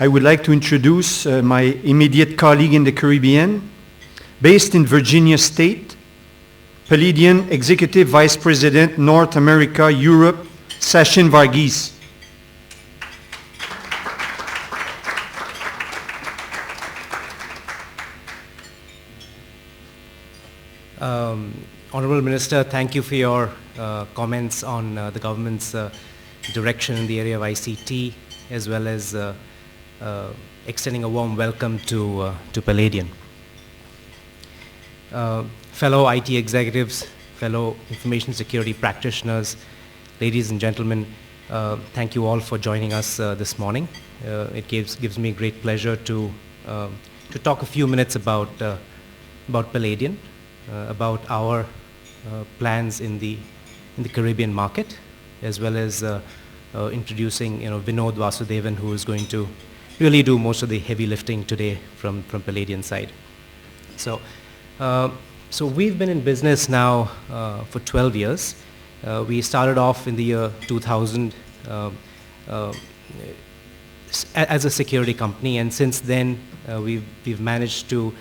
I would like to introduce my immediate colleague in the Caribbean, based in Virginia State, PALADION Executive Vice President, North America, Europe, Sachin Varghese. Honorable Minister, thank you for your comments on the government's direction in the area of ICT, as well as extending a warm welcome to PALADION. Fellow IT executives, fellow information security practitioners, ladies and gentlemen, thank you all for joining us this morning. It gives me great pleasure to talk a few minutes about PALADION, about our plans in the Caribbean market, as well as introducing Vinod Vasudevan, who is going to really do most of the heavy lifting today from PALADION side. So we've been in business now for 12 years. We started off in the year 2000 as a security company, and since then we've managed to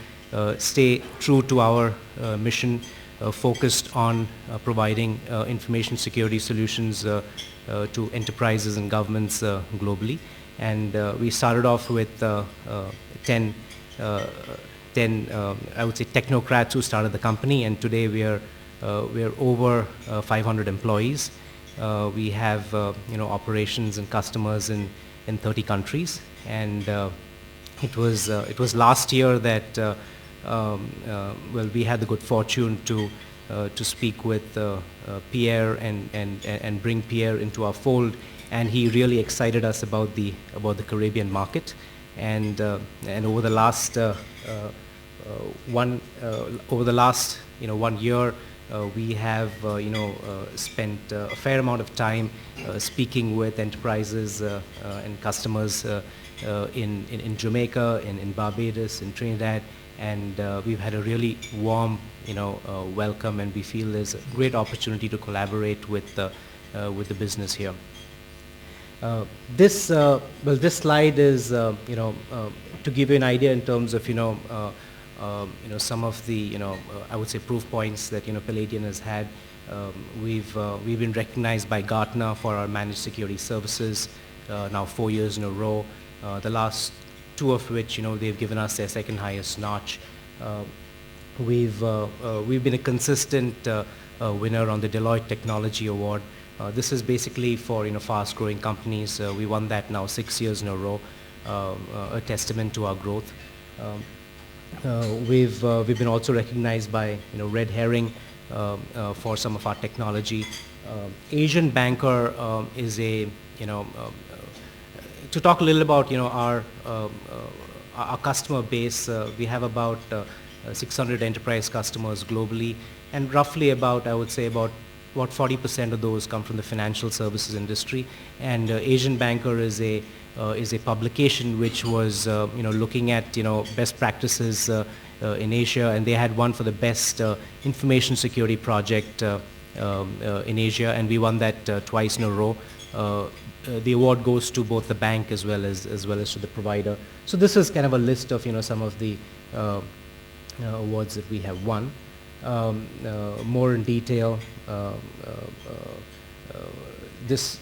stay true to our mission, focused on providing information security solutions to enterprises and governments globally. And we started off with 10 I would say technocrats who started the company, and today we're over 500 employees. We have operations and customers in 30 countries, and it was last year that we had the good fortune to speak with Pierre and bring Pierre into our fold, and he really excited us about the Caribbean market. And over the last 1 year, we have spent a fair amount of time speaking with enterprises and customers in Jamaica, in Barbados, in Trinidad, and we've had a really warm welcome, and we feel there's a great opportunity to collaborate with the business here. This slide is to give you an idea in terms of some of the I would say proof points that PALADION has had. We've been recognized by Gartner for our managed security services now 4 years in a row. The last 2 of which they've given us their second highest notch. We've been a consistent winner on the Deloitte Technology Award. This is basically for fast-growing companies. We won that now 6 years in a row, a testament to our growth. We've been also recognized by Red Herring for some of our technology. Asian Banker is a to talk a little about our customer base. We have about 600 enterprise customers globally, and roughly about 40% of those come from the financial services industry. And Asian Banker is a publication which was looking at best practices in Asia, and they had won for the best information security project in Asia, and we won that twice in a row. The award goes to both the bank as well as to the provider. So this is kind of a list of some of the awards that we have won. More in detail, this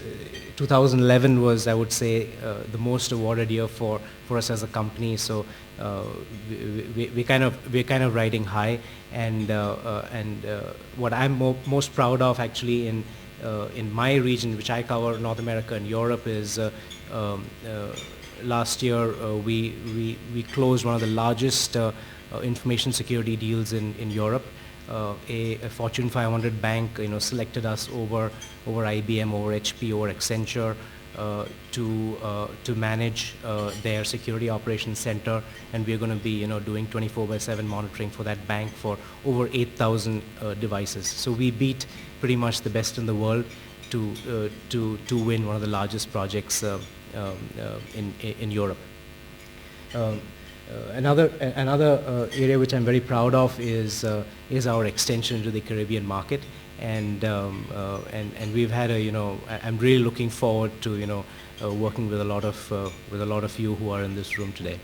2011 was, I would say, the most awarded year for us as a company. So we're kind of riding high, and what I'm most proud of actually in my region, which I cover, North America and Europe, is last year we closed one of the largest information security deals in Europe. A Fortune 500 bank selected us over IBM, over HP, over Accenture to manage their security operations center, and we're going to be doing 24/7 monitoring for that bank for over 8,000 devices. So we beat pretty much the best in the world to win one of the largest projects in Europe. Another area which I'm very proud of is our extension into the Caribbean market, and we've had a, I'm really looking forward to, working with a lot of you who are in this room today.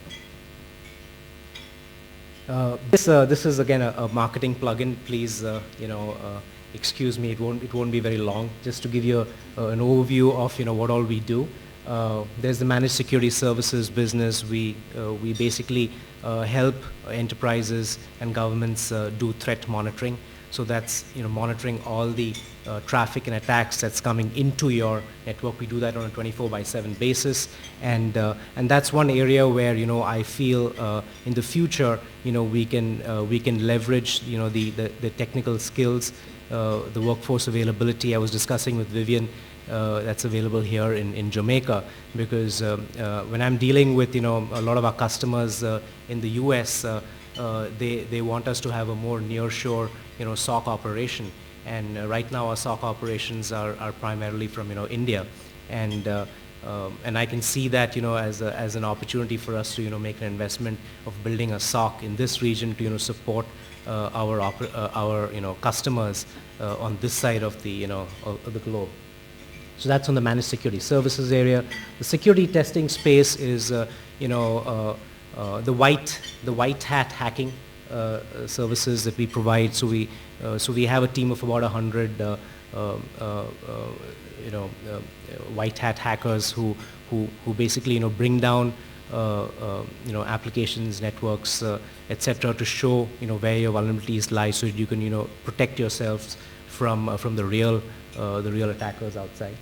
This is again a marketing plugin. Please, excuse me, it won't be very long. Just to give you an overview of what all we do. There's the managed security services business. We basically help enterprises and governments do threat monitoring. So that's monitoring all the traffic and attacks that's coming into your network. We do that on a 24/7 basis, and that's one area where I feel in the future we can leverage the technical skills, the workforce availability. I was discussing with Vivian that's available here in Jamaica, because when I'm dealing with a lot of our customers in the US, they want us to have a more nearshore SOC operation, and right now our SOC operations are primarily from India, and I can see that as an opportunity for us to make an investment of building a SOC in this region to support our customers on this side of the the globe. So that's on the managed security services area. The security testing space is the white hat hacking services that we provide. So we have a team of about 100 white hat hackers who basically bring down applications, networks, etc., to show where your vulnerabilities lie, so you can protect yourselves from the real attackers outside.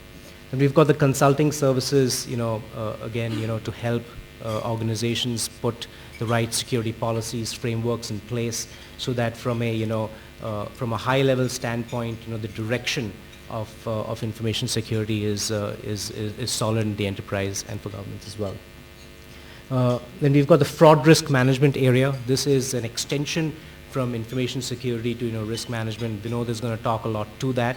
And we've got the consulting services, again, to help organizations put the right security policies, frameworks in place, so that from a high-level standpoint, the direction of information security is solid in the enterprise and for governments as well. Then we've got the fraud risk management area. This is an extension from information security to risk management. Vinod is going to talk a lot to that.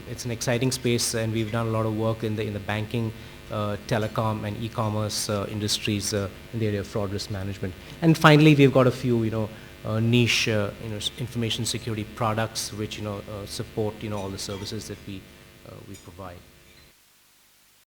It's an exciting space, and we've done a lot of work in the banking, telecom, and e-commerce industries in the area of fraud risk management. And finally, we've got a few niche information security products which support all the services that we provide.